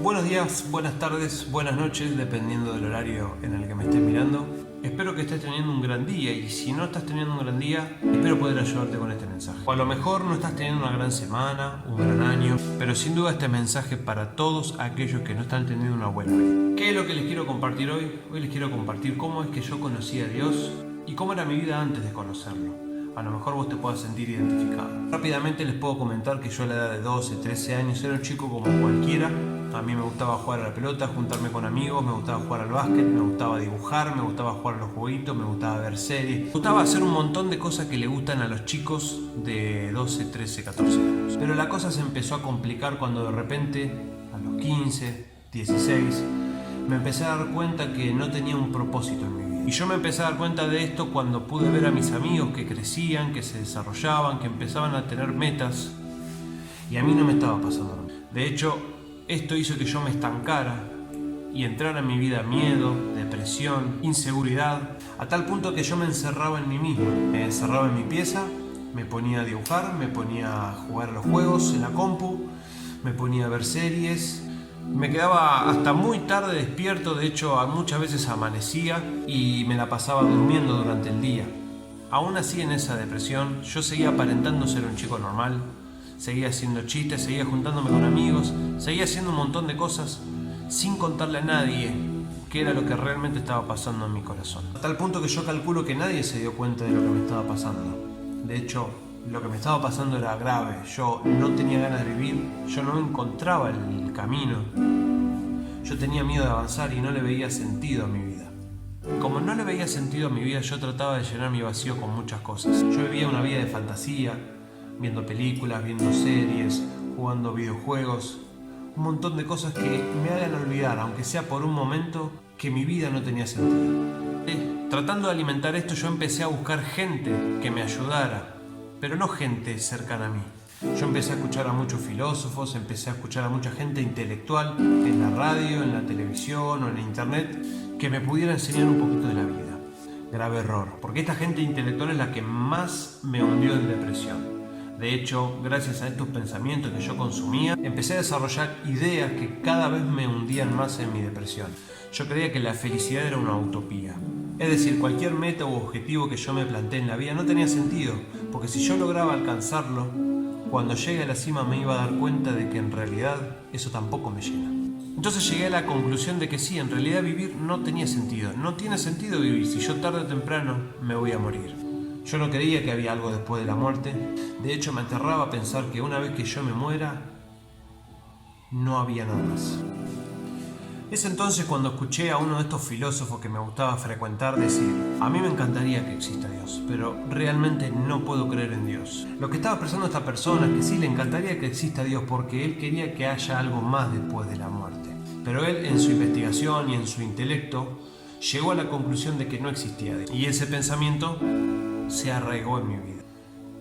Buenos días, buenas tardes, buenas noches, dependiendo del horario en el que me estés mirando. Espero que estés teniendo un gran día y si no estás teniendo un gran día, espero poder ayudarte con este mensaje. O a lo mejor no estás teniendo una gran semana, un gran año, pero sin duda este mensaje es para todos aquellos que no están teniendo una buena vida. ¿Qué es lo que les quiero compartir hoy? Hoy les quiero compartir cómo es que yo conocí a Dios y cómo era mi vida antes de conocerlo. A lo mejor vos te puedas sentir identificado. Rápidamente les puedo comentar que yo a la edad de 12, 13 años era un chico como cualquiera. A mí me gustaba jugar a la pelota, juntarme con amigos, me gustaba jugar al básquet, me gustaba dibujar, me gustaba jugar a los jueguitos, me gustaba ver series. Me gustaba hacer un montón de cosas que le gustan a los chicos de 12, 13, 14 años. Pero la cosa se empezó a complicar cuando de repente, a los 15, 16, me empecé a dar cuenta que no tenía un propósito en mi vida. Y yo me empecé a dar cuenta de esto cuando pude ver a mis amigos que crecían, que se desarrollaban, que empezaban a tener metas. Y a mí no me estaba pasando nada. De hecho, esto hizo que yo me estancara y entrara en mi vida miedo, depresión, inseguridad, a tal punto que yo me encerraba en mí mismo. Me encerraba en mi pieza, me ponía a dibujar, me ponía a jugar a los juegos en la compu, me ponía a ver series. Me quedaba hasta muy tarde despierto, de hecho muchas veces amanecía y me la pasaba durmiendo durante el día. Aún así en esa depresión yo seguía aparentando ser un chico normal, seguía haciendo chistes, seguía juntándome con amigos, seguía haciendo un montón de cosas sin contarle a nadie qué era lo que realmente estaba pasando en mi corazón. A tal punto que yo calculo que nadie se dio cuenta de lo que me estaba pasando. De hecho, lo que me estaba pasando era grave, yo no tenía ganas de vivir, yo no encontraba el camino, yo tenía miedo de avanzar y no le veía sentido a mi vida. Como no le veía sentido a mi vida, yo trataba de llenar mi vacío con muchas cosas. Yo vivía una vida de fantasía, viendo películas, viendo series, jugando videojuegos, un montón de cosas que me hagan olvidar, aunque sea por un momento, que mi vida no tenía sentido. Tratando de alimentar esto, yo empecé a buscar gente que me ayudara, pero no gente cercana a mí. Yo empecé a escuchar a muchos filósofos, empecé a escuchar a mucha gente intelectual en la radio, en la televisión o en internet que me pudiera enseñar un poquito de la vida. Grave error, porque esta gente intelectual es la que más me hundió en depresión. De hecho, gracias a estos pensamientos que yo consumía, empecé a desarrollar ideas que cada vez me hundían más en mi depresión. Yo creía que la felicidad era una utopía. Es decir, cualquier meta u objetivo que yo me planteé en la vida no tenía sentido, porque si yo lograba alcanzarlo, cuando llegue a la cima me iba a dar cuenta de que en realidad eso tampoco me llena. Entonces llegué a la conclusión de que sí, en realidad vivir no tenía sentido. No tiene sentido vivir si yo tarde o temprano me voy a morir. Yo no creía que había algo después de la muerte. De hecho, me aterraba pensar que una vez que yo me muera, no había nada más. Es entonces cuando escuché a uno de estos filósofos que me gustaba frecuentar decir: a mí me encantaría que exista Dios, pero realmente no puedo creer en Dios. Lo que estaba expresando esta persona es que sí le encantaría que exista Dios porque él quería que haya algo más después de la muerte. Pero él, en su investigación y en su intelecto, llegó a la conclusión de que no existía Dios. Y ese pensamiento se arraigó en mi vida.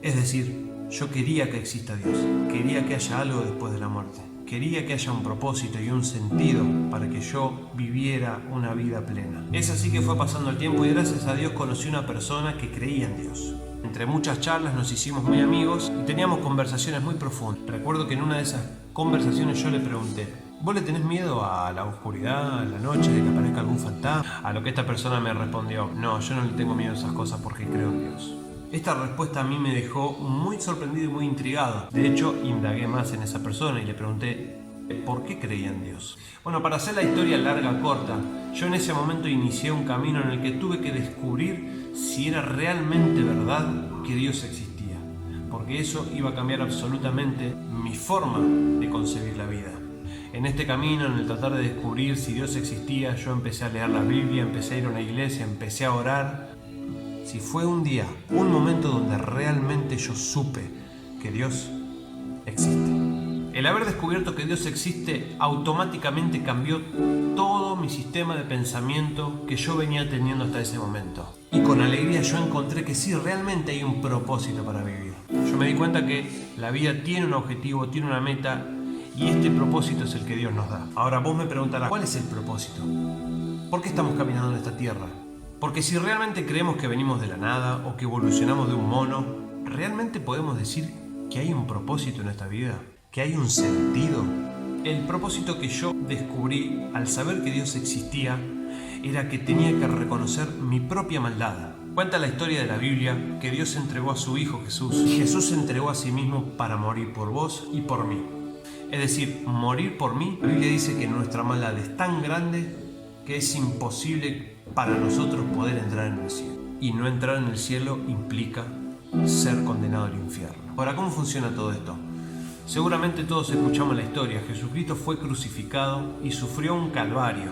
Es decir, yo quería que exista Dios, quería que haya algo después de la muerte. Quería que haya un propósito y un sentido para que yo viviera una vida plena. Es así que fue pasando el tiempo y gracias a Dios conocí una persona que creía en Dios. Entre muchas charlas nos hicimos muy amigos y teníamos conversaciones muy profundas. Recuerdo que en una de esas conversaciones yo le pregunté: ¿vos le tenés miedo a la oscuridad, a la noche, de que aparezca algún fantasma? A lo que esta persona me respondió: no, yo no le tengo miedo a esas cosas porque creo en Dios. Esta respuesta a mí me dejó muy sorprendido y muy intrigado. De hecho, indagué más en esa persona y le pregunté ¿por qué creía en Dios? Bueno, para hacer la historia larga corta, yo en ese momento inicié un camino en el que tuve que descubrir si era realmente verdad que Dios existía, porque eso iba a cambiar absolutamente mi forma de concebir la vida. En este camino, en el tratar de descubrir si Dios existía, yo empecé a leer la Biblia, empecé a ir a una iglesia, empecé a orar. Si fue un día, un momento donde realmente yo supe que Dios existe. El haber descubierto que Dios existe automáticamente cambió todo mi sistema de pensamiento que yo venía teniendo hasta ese momento. Y con alegría yo encontré que sí, realmente hay un propósito para vivir. Yo me di cuenta que la vida tiene un objetivo, tiene una meta, y este propósito es el que Dios nos da. Ahora vos me preguntarás, ¿cuál es el propósito? ¿Por qué estamos caminando en esta tierra? Porque si realmente creemos que venimos de la nada o que evolucionamos de un mono, ¿realmente podemos decir que hay un propósito en esta vida? ¿Que hay un sentido? El propósito que yo descubrí al saber que Dios existía era que tenía que reconocer mi propia maldad. Cuenta la historia de la Biblia que Dios entregó a su Hijo Jesús y Jesús se entregó a sí mismo para morir por vos y por mí. Es decir, morir por mí. La Biblia dice que nuestra maldad es tan grande que es imposible para nosotros poder entrar en el cielo. Y no entrar en el cielo implica ser condenado al infierno. Ahora, ¿cómo funciona todo esto? Seguramente todos escuchamos la historia. Jesucristo fue crucificado y sufrió un calvario.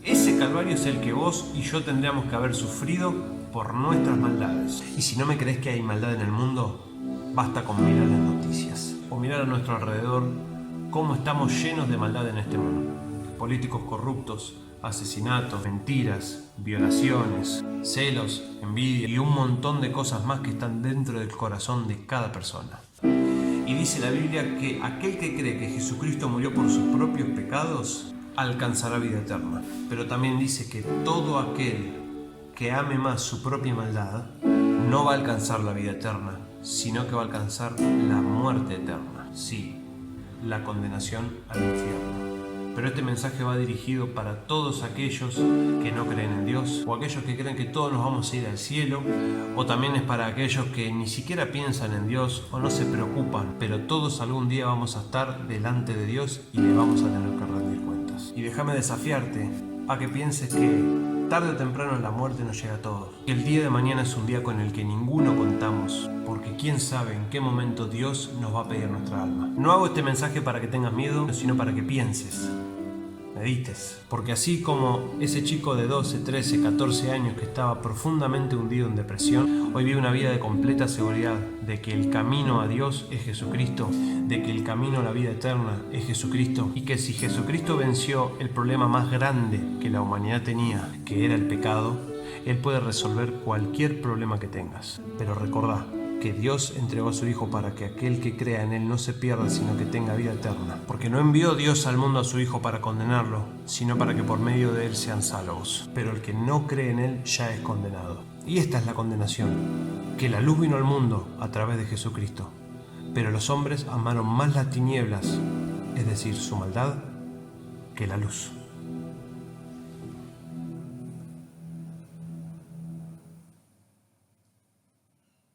Ese calvario es el que vos y yo tendríamos que haber sufrido por nuestras maldades. Y si no me crees que hay maldad en el mundo, basta con mirar las noticias o mirar a nuestro alrededor cómo estamos llenos de maldad en este mundo. Políticos corruptos, asesinatos, mentiras, violaciones, celos, envidia y un montón de cosas más que están dentro del corazón de cada persona. Y dice la Biblia que aquel que cree que Jesucristo murió por sus propios pecados alcanzará vida eterna. Pero también dice que todo aquel que ame más su propia maldad no va a alcanzar la vida eterna, sino que va a alcanzar la muerte eterna. Sí, la condenación al infierno. Pero este mensaje va dirigido para todos aquellos que no creen en Dios, o aquellos que creen que todos nos vamos a ir al cielo, o también es para aquellos que ni siquiera piensan en Dios o no se preocupan, pero todos algún día vamos a estar delante de Dios y le vamos a tener que rendir cuentas. Y déjame desafiarte a que pienses que tarde o temprano la muerte nos llega a todos. El día de mañana es un día con el que ninguno contamos, porque quién sabe en qué momento Dios nos va a pedir nuestra alma. No hago este mensaje para que tengas miedo, sino para que pienses, medites. Porque así como ese chico de 12, 13, 14 años que estaba profundamente hundido en depresión, hoy vive una vida de completa seguridad de que el camino a Dios es Jesucristo, de que el camino a la vida eterna es Jesucristo, y que si Jesucristo venció el problema más grande que la humanidad tenía, que era el pecado, Él puede resolver cualquier problema que tengas. Pero recordá que Dios entregó a su Hijo para que aquel que crea en Él no se pierda, sino que tenga vida eterna. Porque no envió Dios al mundo a su Hijo para condenarlo, sino para que por medio de Él sean salvos. Pero el que no cree en Él ya es condenado. Y esta es la condenación, que la luz vino al mundo a través de Jesucristo. Pero los hombres amaron más las tinieblas, es decir, su maldad, que la luz.